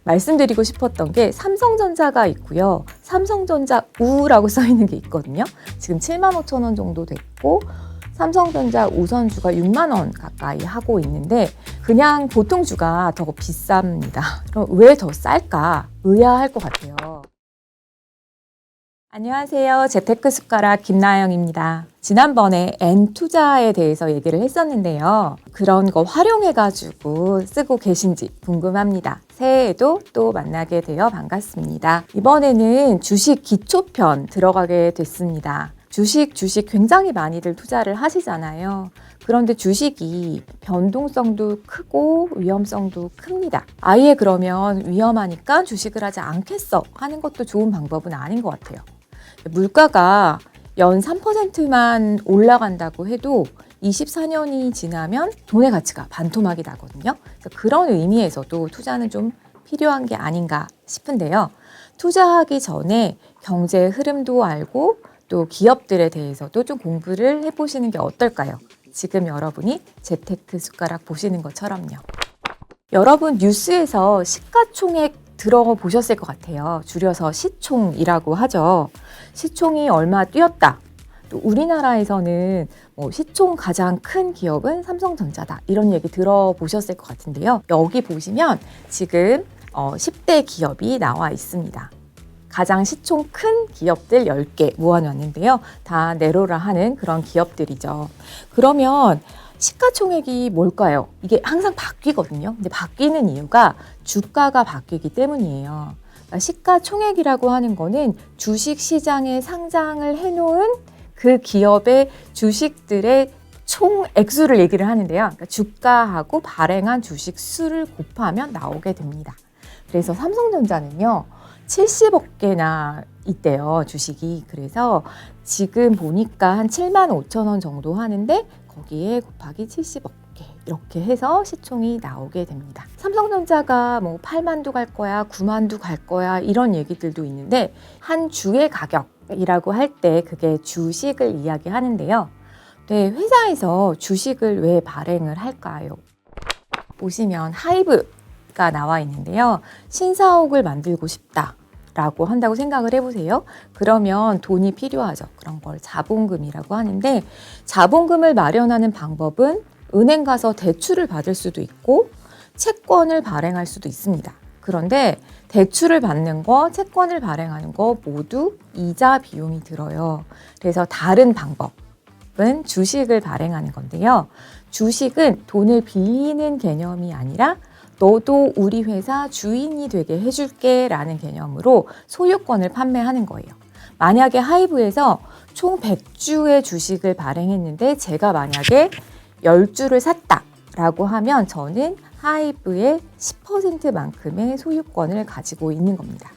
말씀드리고 싶었던 게 삼성전자가 있고요. 삼성전자 우라고 써 있는 게 있거든요. 지금 75,000원 정도 됐고 삼성전자 우선주가 6만 원 가까이 하고 있는데 그냥 보통 주가 더 비쌉니다. 그럼 왜 더 쌀까? 의아할 것 같아요. 안녕하세요. 재테크 숟가락 김나영입니다. 지난번에 N투자에 대해서 얘기를 했었는데요. 그런 거 활용해가지고 쓰고 계신지 궁금합니다. 새해에도 또 만나게 되어 반갑습니다. 이번에는 주식 기초편 들어가게 됐습니다. 주식 굉장히 많이들 투자를 하시잖아요. 그런데 주식이 변동성도 크고 위험성도 큽니다. 아예 그러면 위험하니까 주식을 하지 않겠어 하는 것도 좋은 방법은 아닌 것 같아요. 물가가 연 3%만 올라간다고 해도 24년이 지나면 돈의 가치가 반토막이 나거든요. 그래서 그런 의미에서도 투자는 좀 필요한 게 아닌가 싶은데요. 투자하기 전에 경제 흐름도 알고 또 기업들에 대해서도 좀 공부를 해보시는 게 어떨까요? 지금 여러분이 재테크 숟가락 보시는 것처럼요. 여러분 뉴스에서 시가총액 들어보셨을 것 같아요. 줄여서 시총이라고 하죠. 시총이 얼마 뛰었다. 또 우리나라에서는 시총 가장 큰 기업은 삼성전자다. 이런 얘기 들어보셨을 것 같은데요. 여기 보시면 지금 10대 기업이 나와 있습니다. 가장 시총 큰 기업들 10개 모아놨는데요. 다 내로라 하는 그런 기업들이죠. 그러면 시가총액이 뭘까요? 이게 항상 바뀌거든요. 근데 바뀌는 이유가 주가가 바뀌기 때문이에요. 그러니까 시가총액이라고 하는 거는 주식시장에 상장을 해놓은 그 기업의 주식들의 총 액수를 얘기를 하는데요. 그러니까 주가하고 발행한 주식 수를 곱하면 나오게 됩니다. 그래서 삼성전자는요. 70억 개나 있대요. 주식이. 그래서 지금 보니까 한 7만 5천 원 정도 하는데 거기에 곱하기 70억 개 이렇게 해서 시총이 나오게 됩니다. 삼성전자가 8만도 갈 거야, 9만도 갈 거야 이런 얘기들도 있는데 한 주의 가격이라고 할 때 그게 주식을 이야기하는데요. 네, 회사에서 주식을 왜 발행을 할까요? 보시면 하이브가 나와 있는데요. 신사옥을 만들고 싶다. 라고 한다고 생각을 해보세요. 그러면 돈이 필요하죠. 그런 걸 자본금이라고 하는데 자본금을 마련하는 방법은 은행 가서 대출을 받을 수도 있고 채권을 발행할 수도 있습니다. 그런데 대출을 받는 거, 채권을 발행하는 거 모두 이자 비용이 들어요. 그래서 다른 방법은 주식을 발행하는 건데요. 주식은 돈을 빌리는 개념이 아니라 너도 우리 회사 주인이 되게 해줄게 라는 개념으로 소유권을 판매하는 거예요. 만약에 하이브에서 총 100주의 주식을 발행했는데 제가 만약에 10주를 샀다 라고 하면 저는 하이브의 10%만큼의 소유권을 가지고 있는 겁니다.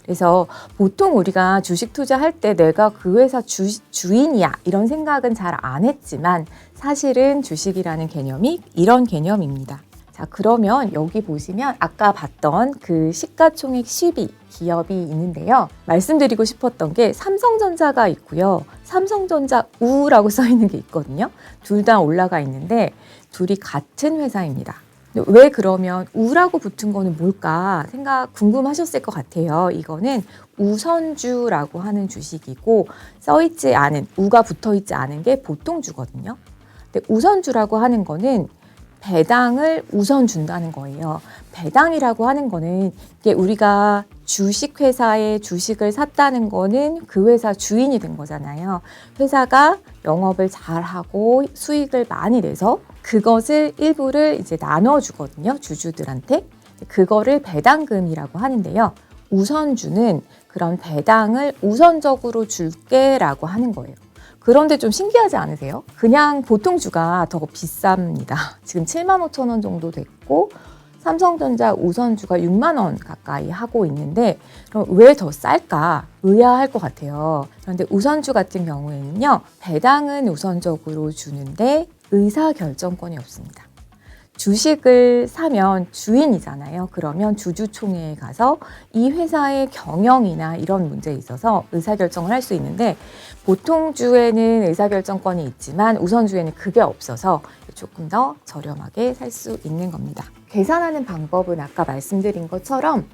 그래서 보통 우리가 주식 투자할 때 내가 그 회사 주인이야 이런 생각은 잘 안 했지만 사실은 주식이라는 개념이 이런 개념입니다. 자, 그러면 여기 보시면 아까 봤던 그 시가총액 10위 기업이 있는데요. 말씀드리고 싶었던 게 삼성전자가 있고요. 삼성전자 우라고 써 있는 게 있거든요. 둘 다 올라가 있는데 둘이 같은 회사입니다. 왜 그러면 우라고 붙은 거는 뭘까 궁금하셨을 것 같아요. 이거는 우선주라고 하는 주식이고 써있지 않은, 우가 붙어있지 않은 게 보통주거든요. 근데 우선주라고 하는 거는 배당을 우선 준다는 거예요. 배당이라고 하는 거는 이게 우리가 주식회사에 주식을 샀다는 거는 그 회사 주인이 된 거잖아요. 회사가 영업을 잘하고 수익을 많이 내서 그것을 일부를 이제 나눠주거든요. 주주들한테. 그거를 배당금이라고 하는데요. 우선주는 그런 배당을 우선적으로 줄게라고 하는 거예요. 그런데 좀 신기하지 않으세요? 그냥 보통 주가 더 비쌉니다. 지금 7만 5천 원 정도 됐고 삼성전자 우선주가 6만 원 가까이 하고 있는데 그럼 왜 더 쌀까? 의아할 것 같아요. 그런데 우선주 같은 경우에는요. 배당은 우선적으로 주는데 의사결정권이 없습니다. 주식을 사면 주인이잖아요. 그러면 주주총회에 가서 이 회사의 경영이나 이런 문제에 있어서 의사결정을 할 수 있는데 보통 주에는 의사결정권이 있지만 우선주에는 그게 없어서 조금 더 저렴하게 살 수 있는 겁니다. 계산하는 방법은 아까 말씀드린 것처럼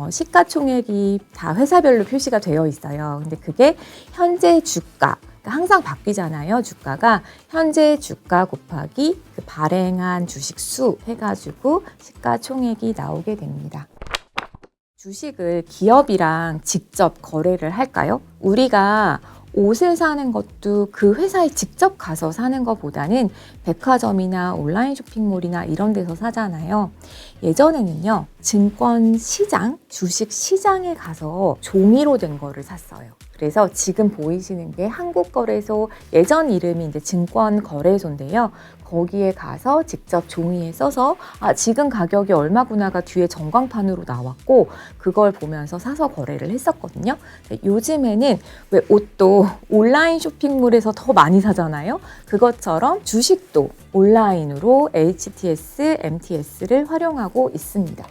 시가총액이 다 회사별로 표시가 되어 있어요. 근데 그게 현재 주가, 그러니까 항상 바뀌잖아요. 주가가 현재 주가 곱하기 그 발행한 주식 수 해가지고 시가총액이 나오게 됩니다. 주식을 기업이랑 직접 거래를 할까요? 우리가 옷을 사는 것도 그 회사에 직접 가서 사는 것보다는 백화점이나 온라인 쇼핑몰이나 이런 데서 사잖아요. 예전에는요, 증권 시장, 주식 시장에 가서 종이로 된 거를 샀어요. 그래서 지금 보이시는 게 한국거래소, 예전 이름이 이제 증권거래소인데요. 거기에 가서 직접 종이에 써서 지금 가격이 얼마구나가 뒤에 전광판으로 나왔고 그걸 보면서 사서 거래를 했었거든요. 요즘에는 왜 옷도 온라인 쇼핑몰에서 더 많이 사잖아요. 그것처럼 주식도 온라인으로 HTS, MTS를 활용하고 있습니다.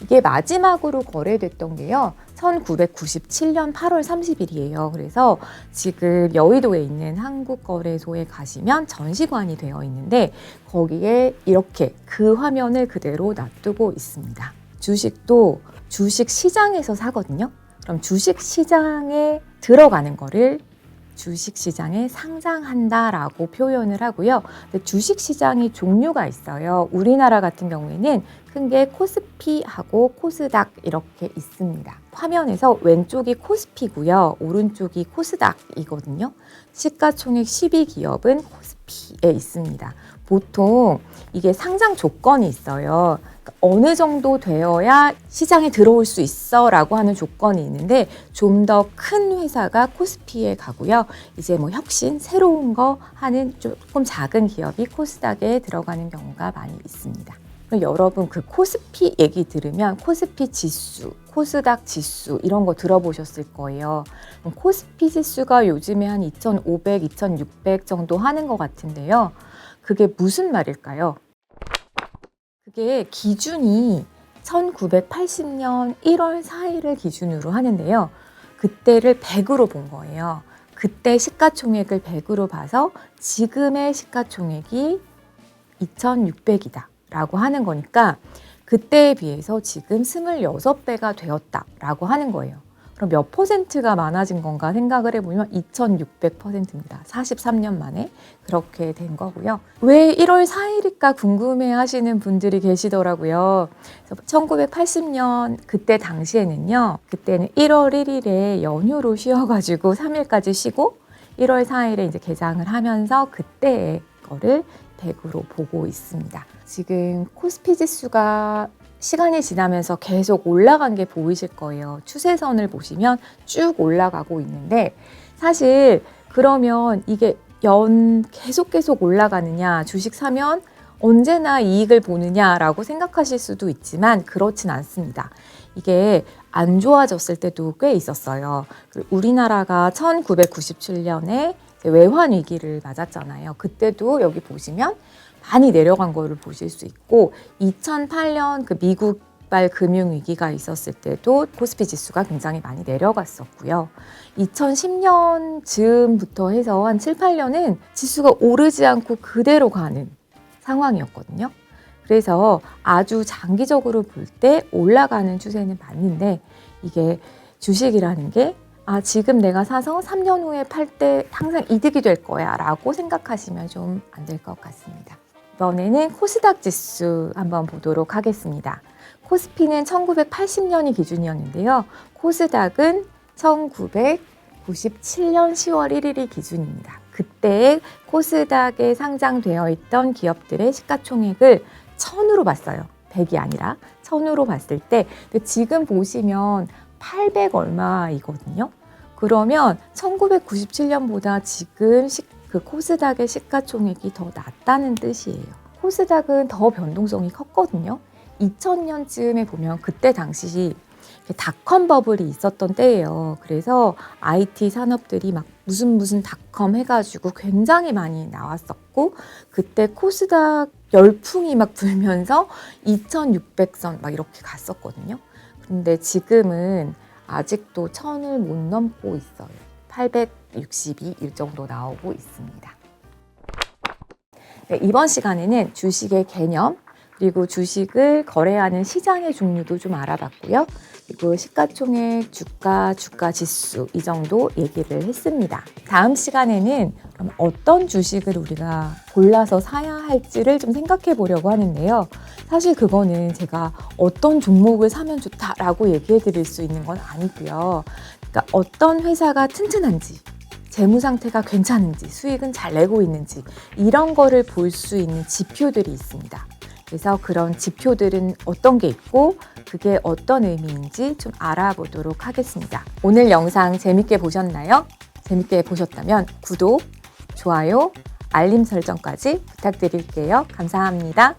이게 마지막으로 거래됐던 게요. 1997년 8월 30일이에요. 그래서 지금 여의도에 있는 한국거래소에 가시면 전시관이 되어 있는데 거기에 이렇게 그 화면을 그대로 놔두고 있습니다. 주식도 주식 시장에서 사거든요. 그럼 주식 시장에 들어가는 거를 주식 시장에 상장한다라고 표현을 하고요. 근데 주식 시장이 종류가 있어요. 우리나라 같은 경우에는 큰 게 코스피하고 코스닥 이렇게 있습니다. 화면에서 왼쪽이 코스피고요. 오른쪽이 코스닥이거든요. 시가총액 12기업은 코스피에 있습니다. 보통 이게 상장 조건이 있어요. 그러니까 어느 정도 되어야 시장에 들어올 수 있어 라고 하는 조건이 있는데 좀 더 큰 회사가 코스피에 가고요. 이제 뭐 혁신, 새로운 거 하는 조금 작은 기업이 코스닥에 들어가는 경우가 많이 있습니다. 여러분 그 코스피 얘기 들으면 코스피 지수, 코스닥 지수 이런 거 들어보셨을 거예요. 코스피 지수가 요즘에 한 2,500, 2,600 정도 하는 것 같은데요. 그게 무슨 말일까요? 그게 기준이 1980년 1월 4일을 기준으로 하는데요. 그때를 100으로 본 거예요. 그때 시가총액을 100으로 봐서 지금의 시가총액이 2,600이다. 라고 하는 거니까 그때에 비해서 지금 26배가 되었다라고 하는 거예요. 그럼 몇 퍼센트가 많아진 건가 생각을 해보면 2600%입니다. 43년 만에 그렇게 된 거고요. 왜 1월 4일일까 궁금해 하시는 분들이 계시더라고요. 1980년 그때 당시에는요. 그때는 1월 1일에 연휴로 쉬어가지고 3일까지 쉬고 1월 4일에 이제 개장을 하면서 그때의 거를 100으로 보고 있습니다. 지금 코스피 지수가 시간이 지나면서 계속 올라간 게 보이실 거예요. 추세선을 보시면 쭉 올라가고 있는데 사실 그러면 이게 계속 올라가느냐, 주식 사면 언제나 이익을 보느냐라고 생각하실 수도 있지만 그렇진 않습니다. 이게 안 좋아졌을 때도 꽤 있었어요. 우리나라가 1997년에 외환 위기를 맞았잖아요. 그때도 여기 보시면 많이 내려간 거를 보실 수 있고 2008년 그 미국발 금융위기가 있었을 때도 코스피 지수가 굉장히 많이 내려갔었고요. 2010년쯤부터 해서 한 7, 8년은 지수가 오르지 않고 그대로 가는 상황이었거든요. 그래서 아주 장기적으로 볼 때 올라가는 추세는 맞는데 이게 주식이라는 게 지금 내가 사서 3년 후에 팔 때 항상 이득이 될 거야 라고 생각하시면 좀 안 될 것 같습니다. 이번에는 코스닥 지수 한번 보도록 하겠습니다. 코스피는 1980년이 기준이었는데요. 코스닥은 1997년 10월 1일이 기준입니다. 그때 코스닥에 상장되어 있던 기업들의 시가총액을 1000으로 봤어요. 100이 아니라 1000으로 봤을 때 지금 보시면 800 얼마이거든요. 그러면 1997년보다 지금 그 코스닥의 시가총액이 더 낮다는 뜻이에요. 코스닥은 더 변동성이 컸거든요. 2000년쯤에 보면 그때 당시 닷컴 버블이 있었던 때예요. 그래서 IT 산업들이 막 무슨 닷컴 해가지고 굉장히 많이 나왔었고 그때 코스닥 열풍이 막 불면서 2600선 막 이렇게 갔었거든요. 근데 지금은 아직도 1000을 못 넘고 있어요. 862 이 정도 나오고 있습니다. 네, 이번 시간에는 주식의 개념, 그리고 주식을 거래하는 시장의 종류도 좀 알아봤고요. 그리고 시가총액, 주가, 주가 지수 이 정도 얘기를 했습니다. 다음 시간에는 그럼 어떤 주식을 우리가 골라서 사야 할지를 좀 생각해 보려고 하는데요. 사실 그거는 제가 어떤 종목을 사면 좋다라고 얘기해 드릴 수 있는 건 아니고요. 그러니까 어떤 회사가 튼튼한지, 재무 상태가 괜찮은지, 수익은 잘 내고 있는지 이런 거를 볼 수 있는 지표들이 있습니다. 그래서 그런 지표들은 어떤 게 있고 그게 어떤 의미인지 좀 알아보도록 하겠습니다. 오늘 영상 재밌게 보셨나요? 재밌게 보셨다면 구독, 좋아요, 알림 설정까지 부탁드릴게요. 감사합니다.